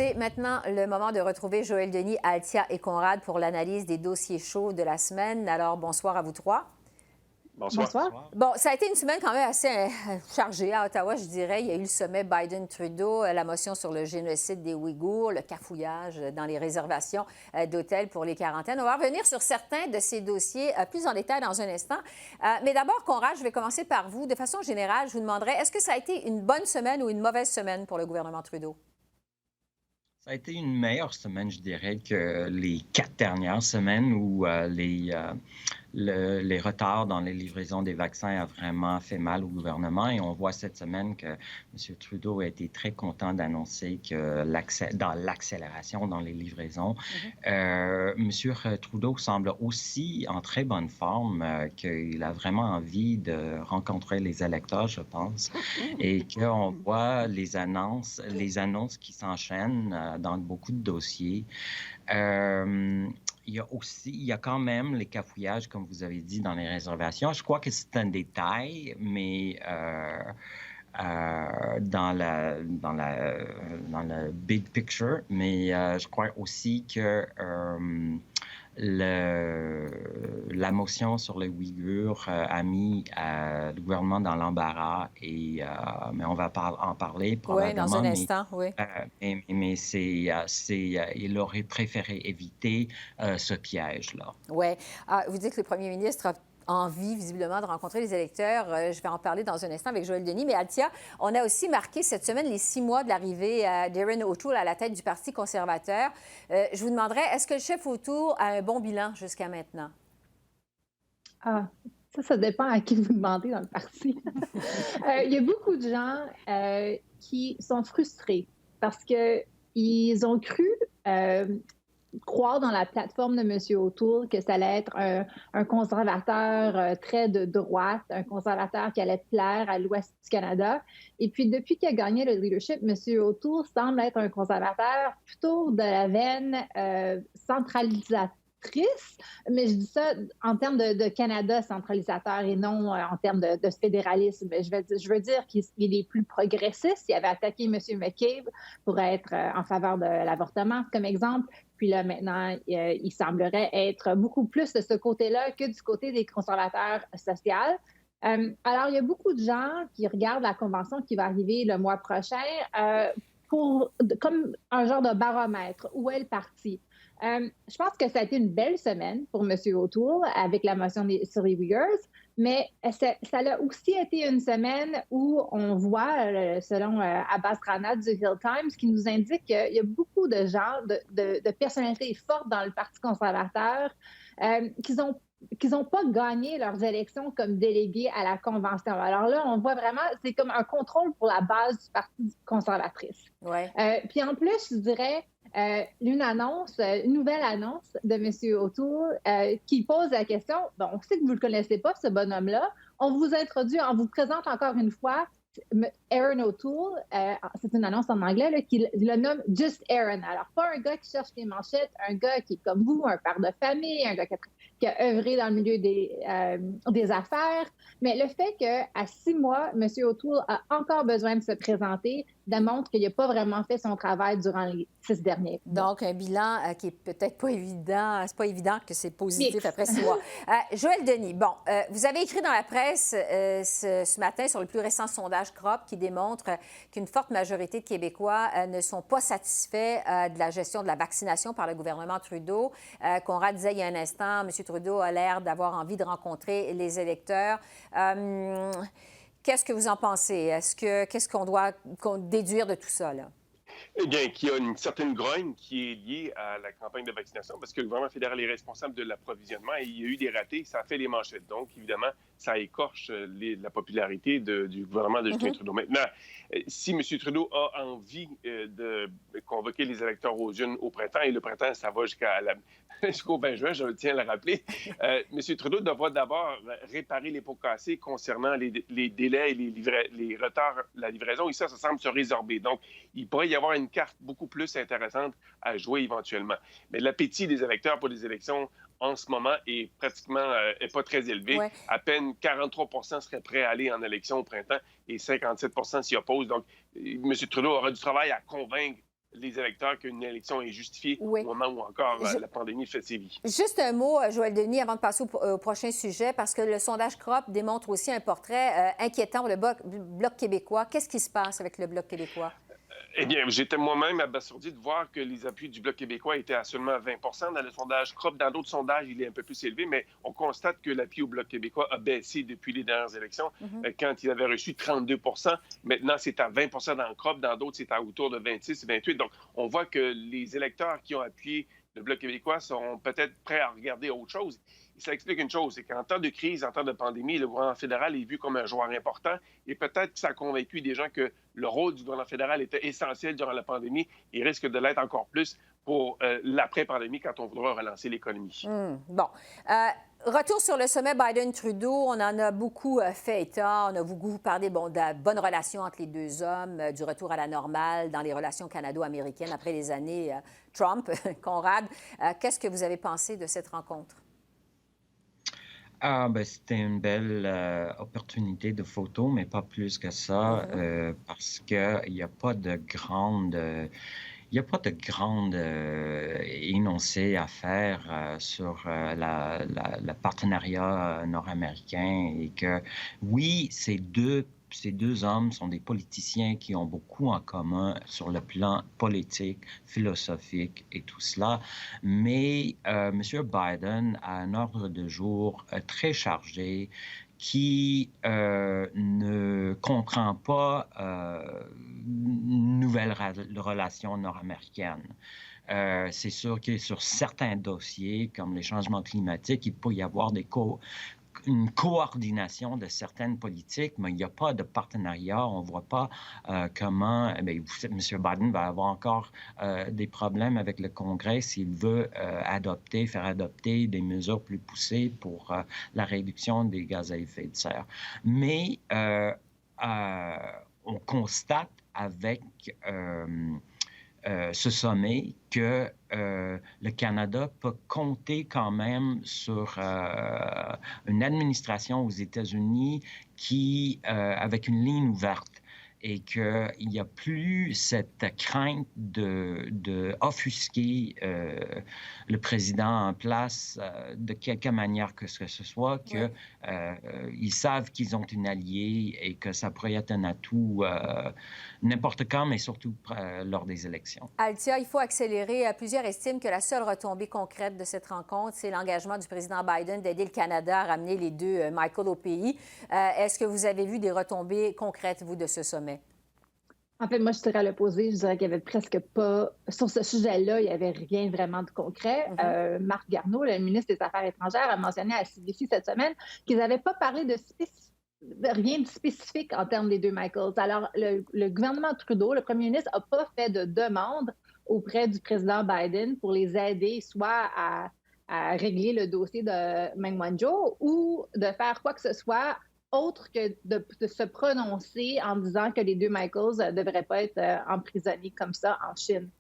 C'est maintenant le moment de retrouver Joël Denis, Altia et Conrad pour l'analyse des dossiers chauds de la semaine. Alors, bonsoir à vous trois. Bonsoir. Bonsoir. Bon, ça a été une semaine quand même assez chargée à Ottawa, je dirais. Il y a eu le sommet Biden-Trudeau, la motion sur le génocide des Ouïghours, le cafouillage dans les réservations d'hôtels pour les quarantaines. On va revenir sur certains de ces dossiers plus en détail dans un instant. Mais d'abord, Conrad, je vais commencer par vous. De façon générale, je vous demanderais, est-ce que ça a été une bonne semaine ou une mauvaise semaine pour le gouvernement Trudeau? Ça a été une meilleure semaine, je dirais, que les 4 dernières semaines où les retards dans les livraisons des vaccins ont vraiment fait mal au gouvernement. Et on voit cette semaine que M. Trudeau a été très content d'annoncer que dans l'accélération dans les livraisons, M. Trudeau semble aussi en très bonne forme, qu'il a vraiment envie de rencontrer les électeurs, je pense, et qu'on voit les annonces qui s'enchaînent dans beaucoup de dossiers. Il y a quand même les cafouillages, comme vous avez dit, dans les réservations. Je crois que c'est un détail, mais dans le big picture. Mais je crois aussi que la motion sur les Ouïghours a mis le gouvernement dans l'embarras, mais on va en parler probablement. Oui, dans un instant, oui. Mais il aurait préféré éviter ce piège-là. Oui. Vous dites que le premier ministre a envie, visiblement, de rencontrer les électeurs. Je vais en parler dans un instant avec Joël Denis. Mais Altia, on a aussi marqué cette semaine les 6 mois de l'arrivée d'Erin O'Toole à la tête du Parti conservateur. Je vous demanderais, est-ce que le chef O'Toole a un bon bilan jusqu'à maintenant? Ah, ça dépend à qui vous demandez dans le parti. Il y a beaucoup de gens qui sont frustrés parce qu'ils ont cru croire dans la plateforme de M. O'Toole que ça allait être un conservateur très de droite, un conservateur qui allait plaire à l'Ouest du Canada. Et puis, depuis qu'il a gagné le leadership, M. O'Toole semble être un conservateur plutôt de la veine centralisatrice, mais je dis ça en termes de Canada centralisateur et non en termes de fédéralisme. Je veux dire qu'il est plus progressiste. Il avait attaqué M. McCabe pour être en faveur de l'avortement, comme exemple. Puis là, maintenant, il semblerait être beaucoup plus de ce côté-là que du côté des conservateurs sociaux. Alors, il y a beaucoup de gens qui regardent la convention qui va arriver le mois prochain comme un genre de baromètre. Où est le parti? Je pense que ça a été une belle semaine pour M. O'Toole avec la motion sur les Uyghurs, mais ça a aussi été une semaine où on voit, selon Abbas Rana du Hill Times, qui nous indique qu'il y a beaucoup de gens, de personnalités fortes dans le Parti conservateur qui n'ont pas gagné leurs élections comme délégués à la Convention. Alors là, on voit vraiment, c'est comme un contrôle pour la base du Parti conservatrice. Ouais. Puis en plus, je dirais, une nouvelle annonce de M. O'Toole qui pose la question, bon, on sait que vous ne le connaissez pas, ce bonhomme-là, on vous présente encore une fois Erin O'Toole, c'est une annonce en anglais, là, qui le nomme Just Erin. Alors, pas un gars qui cherche les manchettes, un gars qui est comme vous, un père de famille, un gars qui a œuvré dans le milieu des affaires. Mais le fait qu'à 6 mois, M. O'Toole a encore besoin de se présenter démontre qu'il n'a pas vraiment fait son travail durant les 6 derniers mois. Donc, un bilan qui est peut-être pas évident. C'est pas évident que c'est positif après 6 mois. Joël Denis, bon, vous avez écrit dans la presse ce matin sur le plus récent sondage CROP qui démontre qu'une forte majorité de Québécois ne sont pas satisfaits de la gestion de la vaccination par le gouvernement Trudeau. Conrad disait il y a un instant, M. Trudeau a l'air d'avoir envie de rencontrer les électeurs. Qu'est-ce que vous en pensez? Qu'est-ce qu'on doit déduire de tout ça, là? Eh bien, qu'il y a une certaine grogne qui est liée à la campagne de vaccination parce que le gouvernement fédéral est responsable de l'approvisionnement et il y a eu des ratés, ça a fait les manchettes. Donc, évidemment, ça écorche la popularité du gouvernement de Justin Trudeau. Maintenant, si M. Trudeau a envie de convoquer les électeurs aux jeunes au printemps, et le printemps, ça va jusqu'au 20 juin, je tiens à le rappeler, M. Trudeau devra d'abord réparer les pots cassés concernant les délais et les retards, la livraison, et ça semble se résorber. Donc, il pourrait y avoir une carte beaucoup plus intéressante à jouer éventuellement. Mais l'appétit des électeurs pour les élections en ce moment est pratiquement pas très élevé. Ouais. À peine 43 seraient prêts à aller en élection au printemps et 57 s'y opposent. Donc, M. Trudeau aura du travail à convaincre les électeurs qu'une élection est justifiée Oui. au moment où encore la pandémie fait sévir. Juste un mot, Joël Denis, avant de passer au prochain sujet, parce que le sondage CROP démontre aussi un portrait inquiétant pour le Bloc québécois. Qu'est-ce qui se passe avec le Bloc québécois? Eh bien, j'étais moi-même abasourdi de voir que les appuis du Bloc québécois étaient à seulement 20 dans le sondage CROP. Dans d'autres sondages, il est un peu plus élevé, mais on constate que l'appui au Bloc québécois a baissé depuis les dernières élections. Quand il avait reçu 32 maintenant, c'est à 20 dans le CROP. Dans d'autres, c'est à autour de 26-28. Donc, on voit que les électeurs qui ont appuyé le Bloc québécois sont peut-être prêts à regarder autre chose. Ça explique une chose, c'est qu'en temps de crise, en temps de pandémie, le gouvernement fédéral est vu comme un joueur important et peut-être que ça a convaincu des gens que le rôle du gouvernement fédéral était essentiel durant la pandémie et risque de l'être encore plus pour l'après-pandémie quand on voudra relancer l'économie. Bon. Retour sur le sommet Biden-Trudeau. On en a beaucoup fait état. On a beaucoup parlé de la bonne relation entre les deux hommes, du retour à la normale dans les relations canado-américaines après les années Trump. Conrad, qu'est-ce que vous avez pensé de cette rencontre? C'était une belle opportunité de photo, mais pas plus que ça, parce qu'il n'y a pas de grande... Il n'y a pas de grande énoncé à faire sur le partenariat nord-américain et que, oui, ces deux hommes sont des politiciens qui ont beaucoup en commun sur le plan politique, philosophique et tout cela. Mais M. Biden a un ordre de jour très chargé qui ne comprend pas une nouvelle relation nord-américaine. C'est sûr que sur certains dossiers, comme les changements climatiques, il peut y avoir une coordination de certaines politiques, mais il n'y a pas de partenariat. On ne voit pas comment... M. Biden va avoir encore des problèmes avec le Congrès s'il veut faire adopter des mesures plus poussées pour la réduction des gaz à effet de serre. Mais on constate avec... ce sommet que le Canada peut compter quand même sur une administration aux États-Unis qui, avec une ligne ouverte, et qu'il n'y a plus cette crainte de offusquer le président en place de quelque manière que ce soit, qu'ils savent qu'ils ont une alliée et que ça pourrait être un atout n'importe quand, mais surtout lors des élections. Althia, il faut accélérer. Plusieurs estiment que la seule retombée concrète de cette rencontre, c'est l'engagement du président Biden d'aider le Canada à ramener les deux Michael au pays. Est-ce que vous avez vu des retombées concrètes, vous, de ce sommet? En fait, moi, je dirais à l'opposé. Je dirais qu'il n'y avait presque pas... Sur ce sujet-là, il n'y avait rien vraiment de concret. Marc Garneau, le ministre des Affaires étrangères, a mentionné à CBC cette semaine qu'ils n'avaient pas parlé de rien de spécifique en termes des deux Michaels. Alors, le gouvernement Trudeau, le premier ministre, n'a pas fait de demande auprès du président Biden pour les aider soit à régler le dossier de Meng Wanzhou ou de faire quoi que ce soit autre que de se prononcer en disant que les deux Michaels ne devraient pas être emprisonnés comme ça en Chine.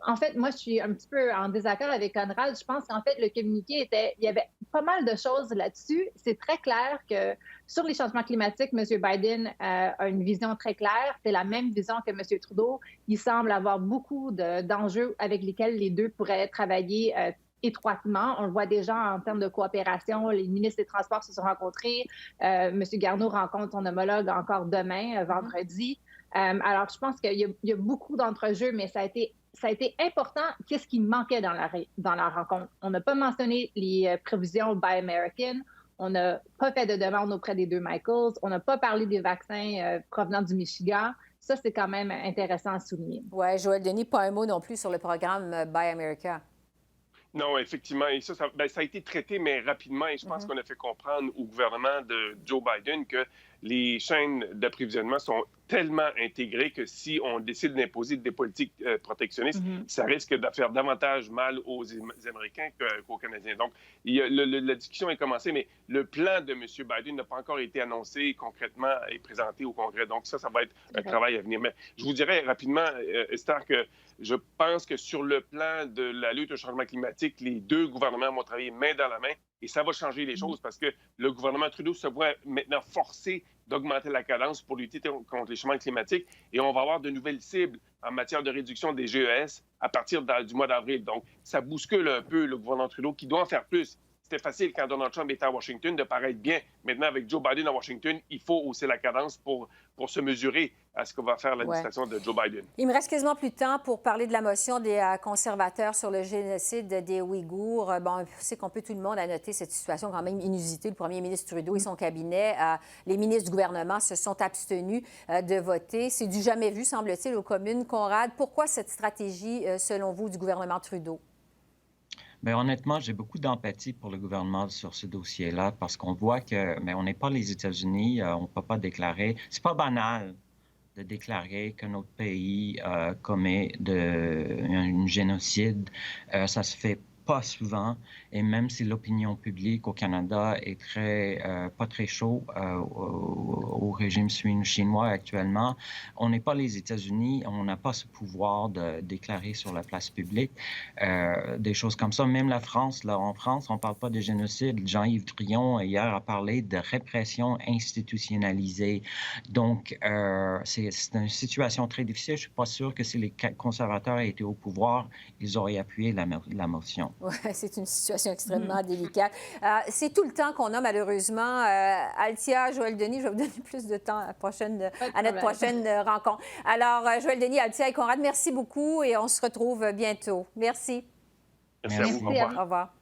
En fait, moi, je suis un petit peu en désaccord avec Conrad. Je pense qu'en fait, le communiqué il y avait pas mal de choses là-dessus. C'est très clair que sur les changements climatiques, M. Biden a une vision très claire. C'est la même vision que M. Trudeau. Il semble avoir beaucoup d'enjeux avec lesquels les deux pourraient travailler étroitement. On le voit déjà en termes de coopération. Les ministres des Transports se sont rencontrés. M. Garneau rencontre son homologue encore demain, vendredi. Alors, je pense qu'il y a beaucoup d'entrejeux, mais ça a été important. Qu'est-ce qui manquait dans la rencontre? On n'a pas mentionné les prévisions Buy American. On n'a pas fait de demande auprès des deux Michaels. On n'a pas parlé des vaccins provenant du Michigan. Ça, c'est quand même intéressant à souligner. Oui, Joël Denis, pas un mot non plus sur le programme Buy America. Non, effectivement. Et ça a été traité, mais rapidement. Et je pense qu'on a fait comprendre au gouvernement de Joe Biden que les chaînes d'approvisionnement sont tellement intégrées que si on décide d'imposer des politiques protectionnistes, ça risque de faire davantage mal aux Américains qu'aux Canadiens. Donc, la discussion est commencée, mais le plan de M. Biden n'a pas encore été annoncé concrètement et présenté au Congrès. Donc, ça va être un travail à venir. Mais je vous dirais rapidement, Esther, que je pense que sur le plan de la lutte au changement climatique, les deux gouvernements vont travailler main dans la main et ça va changer les choses parce que le gouvernement Trudeau se voit maintenant forcé d'augmenter la cadence pour lutter contre les changements climatiques. Et on va avoir de nouvelles cibles en matière de réduction des GES à partir du mois d'avril. Donc, ça bouscule un peu le gouvernement Trudeau qui doit en faire plus. C'était facile quand Donald Trump était à Washington de paraître bien. Maintenant, avec Joe Biden à Washington, il faut hausser la cadence pour se mesurer à ce que va faire l'administration de Joe Biden. Il me reste quasiment plus de temps pour parler de la motion des conservateurs sur le génocide des Ouïghours. Bon, on sait qu'on peut tout le monde à noter cette situation quand même inusitée. Le premier ministre Trudeau et son cabinet, les ministres du gouvernement se sont abstenus de voter. C'est du jamais vu, semble-t-il, aux communes. Conrad, pourquoi cette stratégie, selon vous, du gouvernement Trudeau? Bien, honnêtement, j'ai beaucoup d'empathie pour le gouvernement sur ce dossier-là parce qu'on voit que, mais on n'est pas les États-Unis, on ne peut pas déclarer. C'est pas banal de déclarer que notre pays commet un génocide. Ça se fait pas souvent, et même si l'opinion publique au Canada est pas très chaud au régime chinois actuellement, on n'est pas les États-Unis, on n'a pas ce pouvoir de déclarer sur la place publique des choses comme ça. Même la France, là, en France, on ne parle pas de génocide. Jean-Yves Drillon, hier, a parlé de répression institutionnalisée. Donc, c'est une situation très difficile. Je ne suis pas sûr que si les conservateurs étaient au pouvoir, ils auraient appuyé la motion. Oui, c'est une situation extrêmement délicate. C'est tout le temps qu'on a, malheureusement. Altia, Joël Denis, je vais vous donner plus de temps à notre prochaine rencontre. Alors, Joël Denis, Altia et Conrad, merci beaucoup et on se retrouve bientôt. Merci. Merci à vous. Au revoir. Au revoir.